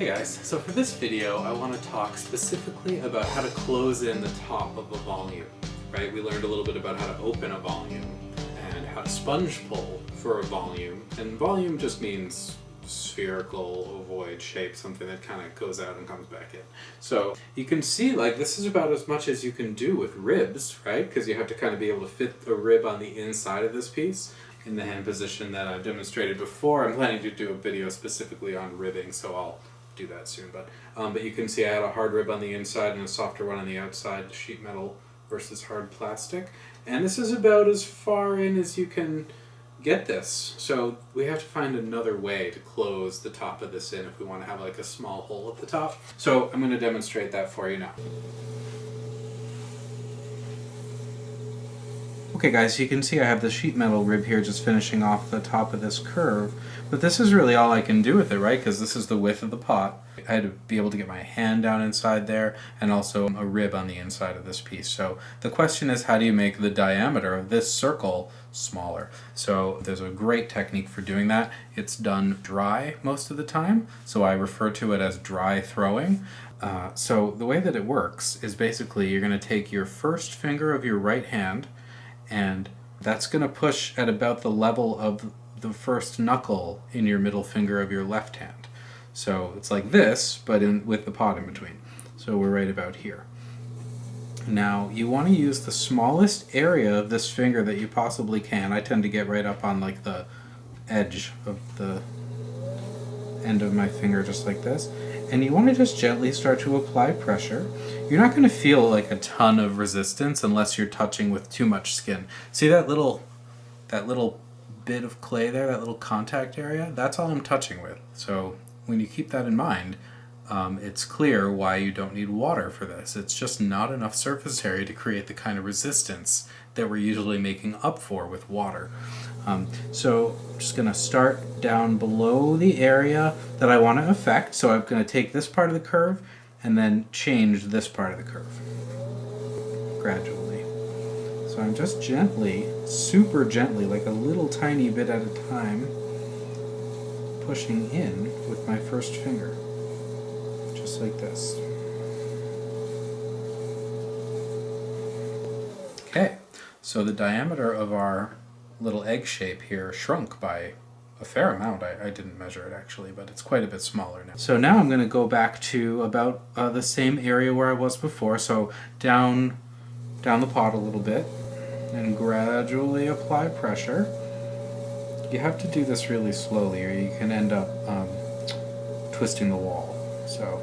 Hey guys, so for this video I want to talk specifically about how to close in the top of a volume, right? We learned a little bit about how to open a volume and how to sponge pull for a volume, and volume just means spherical, ovoid shape, something that kind of goes out and comes back in. So you can see like this is about as much as you can do with ribs, right? Because you have to kind of be able to fit a rib on the inside of this piece in the hand position that I've demonstrated before. I'm planning to do a video specifically on ribbing, so I'll do that soon. But you can see I had a hard rib on the inside and a softer one on the outside, sheet metal versus hard plastic. And this is about as far in as you can get this. So we have to find another way to close the top of this in if we want to have like a small hole at the top. So I'm going to demonstrate that for you now. Okay guys, you can see I have the sheet metal rib here just finishing off the top of this curve, but this is really all I can do with it, right? Because this is the width of the pot. I had to be able to get my hand down inside there and also a rib on the inside of this piece. So the question is, how do you make the diameter of this circle smaller? So there's a great technique for doing that. It's done dry most of the time, so I refer to it as dry throwing. So the way that it works is basically you're going to take your first finger of your right hand, and that's going to push at about the level of the first knuckle in your middle finger of your left hand. So it's like this, but with the pot in between. So we're right about here. Now you want to use the smallest area of this finger that you possibly can. I tend to get right up on like the edge of the end of my finger, just like this. And you want to just gently start to apply pressure. You're not going to feel like a ton of resistance unless you're touching with too much skin. See that little bit of clay there, that little contact area? That's all I'm touching with. So when you keep that in mind, it's clear why you don't need water for this. It's just not enough surface area to create the kind of resistance that we're usually making up for with water. So I'm just going to start down below the area that I want to affect. So I'm going to take this part of the curve and then change this part of the curve gradually. So I'm just gently, super gently, like a little tiny bit at a time, pushing in with my first finger, just like this. Okay, so the diameter of our little egg shape here shrunk by a fair amount. I didn't measure it actually, but it's quite a bit smaller now. So now I'm going to go back to about the same area where I was before. So down the pot a little bit and gradually apply pressure. You have to do this really slowly or you can end up twisting the wall. So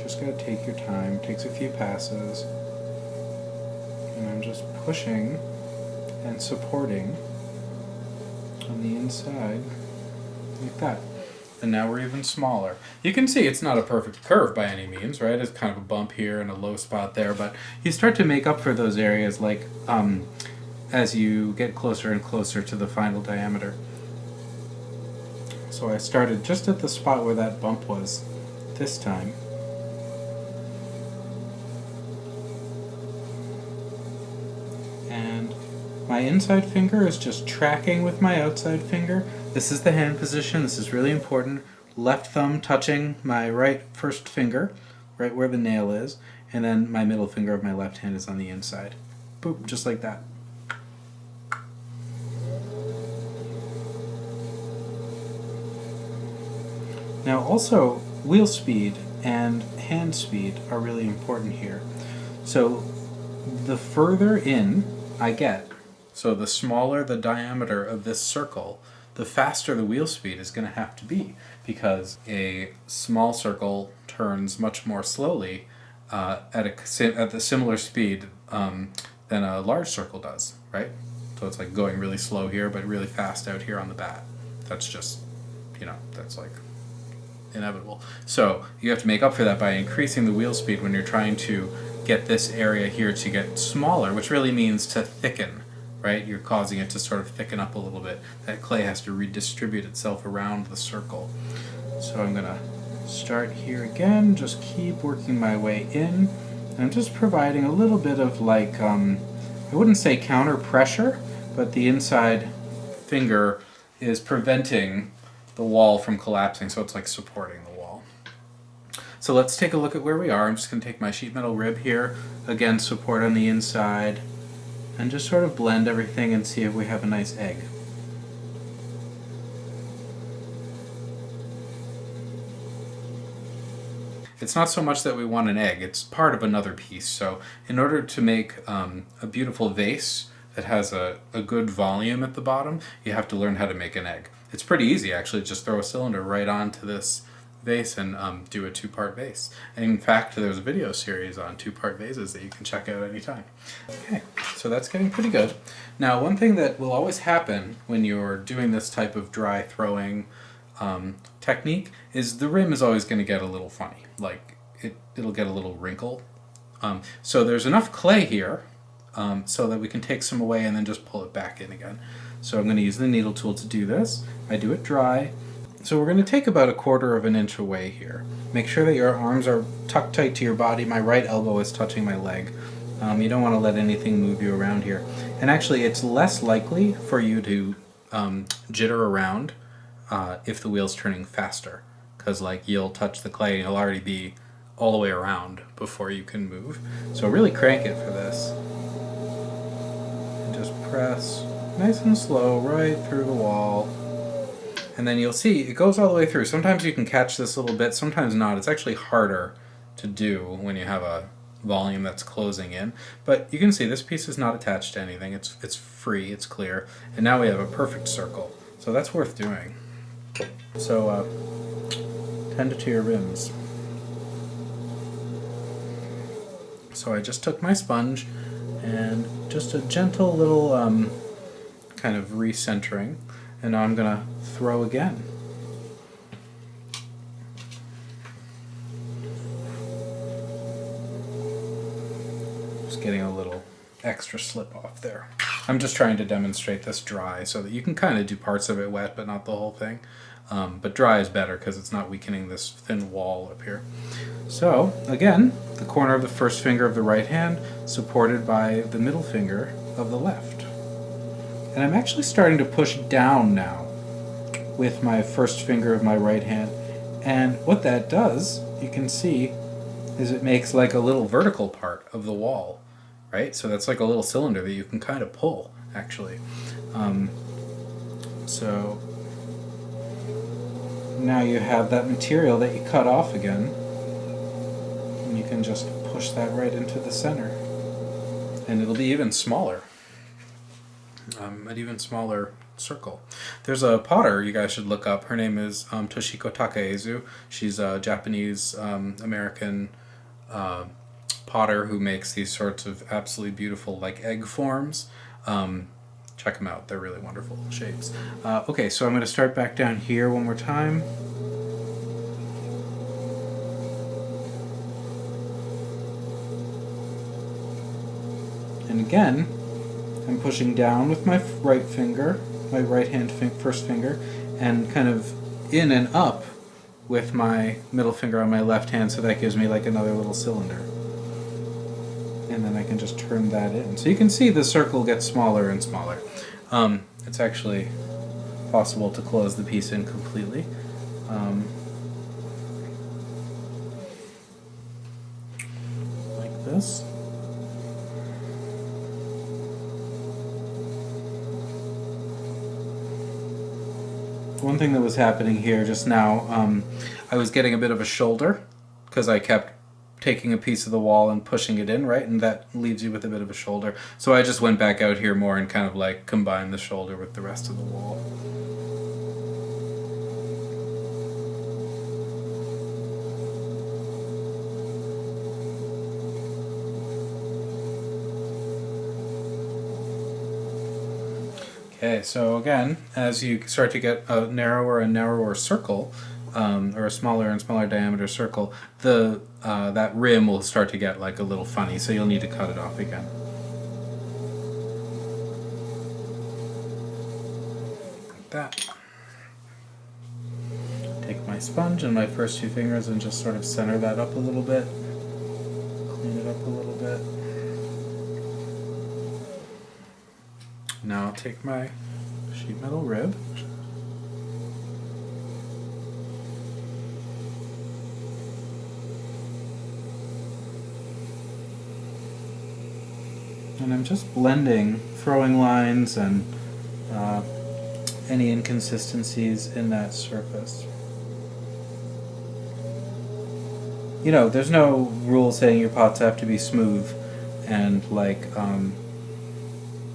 just got to take your time. It takes a few passes. And I'm just pushing and supporting on the inside like that. And now we're even smaller. You can see it's not a perfect curve by any means, right? It's kind of a bump here and a low spot there, but you start to make up for those areas like as you get closer and closer to the final diameter. So I started just at the spot where that bump was this time. And my inside finger is just tracking with my outside finger. This is the hand position. This is really important. Left thumb touching my right first finger, right where the nail is, and then my middle finger of my left hand is on the inside. Boop, just like that. Now also, wheel speed and hand speed are really important here. So the further in I get, so the smaller the diameter of this circle, the faster the wheel speed is going to have to be, because a small circle turns much more slowly at the similar speed than a large circle does, right? So it's like going really slow here, but really fast out here on the bat. That's just, that's like inevitable. So you have to make up for that by increasing the wheel speed when you're trying to get this area here to get smaller, which really means to thicken, right? You're causing it to sort of thicken up a little bit. That clay has to redistribute itself around the circle. So I'm going to start here again, just keep working my way in. I'm just providing a little bit of like, I wouldn't say counter pressure, but the inside finger is preventing the wall from collapsing, so it's like supporting the wall. So let's take a look at where we are. I'm just going to take my sheet metal rib here, again support on the inside, and just sort of blend everything and see if we have a nice egg. It's not so much that we want an egg, it's part of another piece. So in order to make a beautiful vase that has a good volume at the bottom, you have to learn how to make an egg. It's pretty easy actually, just throw a cylinder right onto this vase and do a two-part vase. And in fact, there's a video series on two-part vases that you can check out anytime. Okay, so that's getting pretty good. Now, one thing that will always happen when you're doing this type of dry throwing technique is the rim is always going to get a little funny. Like, it'll get a little wrinkle. So there's enough clay here so that we can take some away and then just pull it back in again. So I'm going to use the needle tool to do this. I do it dry. So we're going to take about 1/4 of an inch away here. Make sure that your arms are tucked tight to your body. My right elbow is touching my leg. You don't want to let anything move you around here. And actually, it's less likely for you to jitter around if the wheel's turning faster, because like you'll touch the clay and you'll already be all the way around before you can move. So really crank it for this. And just press nice and slow right through the wall. And then you'll see it goes all the way through. Sometimes you can catch this a little bit, sometimes not. It's actually harder to do when you have a volume that's closing in. But you can see this piece is not attached to anything. It's free, it's clear. And now we have a perfect circle. So that's worth doing. So tend to your rims. So I just took my sponge and just a gentle little kind of recentering. And now I'm going to throw again. Just getting a little extra slip off there. I'm just trying to demonstrate this dry so that you can kind of do parts of it wet but not the whole thing. But dry is better because it's not weakening this thin wall up here. So again, the corner of the first finger of the right hand supported by the middle finger of the left. And I'm actually starting to push down now with my first finger of my right hand. And what that does, you can see, is it makes like a little vertical part of the wall, right? So that's like a little cylinder that you can kind of pull, actually. So now you have that material that you cut off again, and you can just push that right into the center. And it'll be even smaller. An even smaller circle. There's a potter you guys should look up. Her name is Toshiko Takaezu. She's a Japanese American potter who makes these sorts of absolutely beautiful like egg forms. Check them out. They're really wonderful shapes. Okay, so I'm going to start back down here one more time. And again, I'm pushing down with my right finger, my right hand first finger, and kind of in and up with my middle finger on my left hand, so that gives me like another little cylinder. And then I can just turn that in. So you can see the circle gets smaller and smaller. It's actually possible to close the piece in completely. Like this. One thing that was happening here just now, I was getting a bit of a shoulder because I kept taking a piece of the wall and pushing it in, right? And that leaves you with a bit of a shoulder. So I just went back out here more and kind of like combined the shoulder with the rest of the wall. Okay, so again, as you start to get a narrower and narrower circle, or a smaller and smaller diameter circle, that rim will start to get like a little funny, so you'll need to cut it off again. Like that. Take my sponge and my first two fingers and just sort of center that up a little bit. Clean it up a little bit. Now I'll take my sheet metal rib And I'm just blending, throwing lines and any inconsistencies in that surface. You know, there's no rule saying your pots have to be smooth and like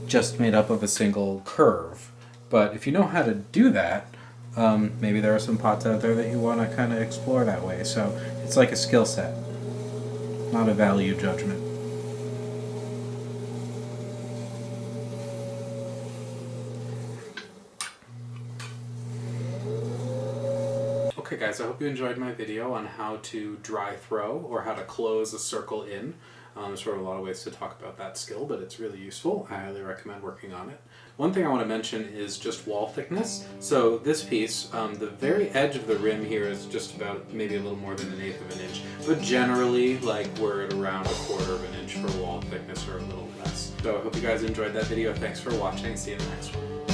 just made up of a single curve. But if you know how to do that, maybe there are some pots out there that you want to kind of explore that way. So it's like a skill set, not a value judgment. Okay guys, I hope you enjoyed my video on how to dry throw or how to close a circle in. There's sort of a lot of ways to talk about that skill, but it's really useful. I highly recommend working on it. One thing I want to mention is just wall thickness. So this piece, the very edge of the rim here is just about maybe a little more than 1/8 of an inch, but generally like we're at around 1/4 of an inch for wall thickness or a little less. So I hope you guys enjoyed that video. Thanks for watching. See you in the next one.